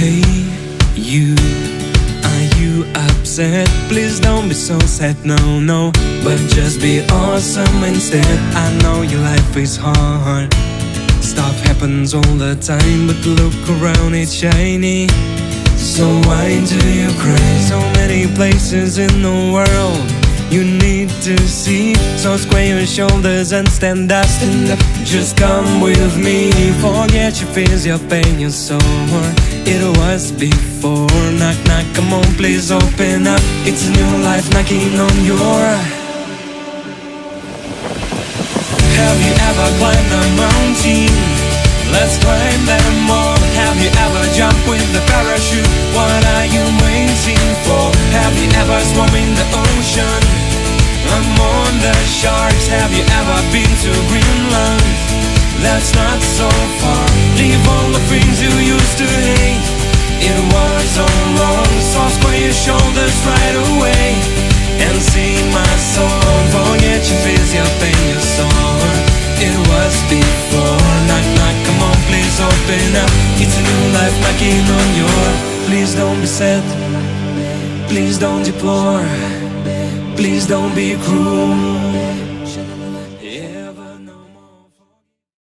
Hey, you, are you upset? Please don't be so sad, no, no, but just be awesome instead. I know your life is hard, stuff happens all the time, but look around, it's shiny. So why do you cry? So many places in the world you need to see. So square your shoulders and stand up, stand up. Just come with me. Forget your fears, your pain, your sorrow. It was before. Knock, knock, come on, please open up. It's a new life knocking on your. Have you ever climbed a mountain? Let's climb them all. Have you ever jumped with the parachute? What are you waiting for? Have you ever swum in the ocean? I'm on the sharks. Have you ever been to Greenland? That's not so far. Leave all the things you used to hate. It was all wrong. So square your shoulders right away and sing my song. Forget your fears, your pain, your sorrow. It was before. Knock, knock, come on, please open up. It's a new life knocking on your. Please don't be sad, please don't deplore, please don't be cruel.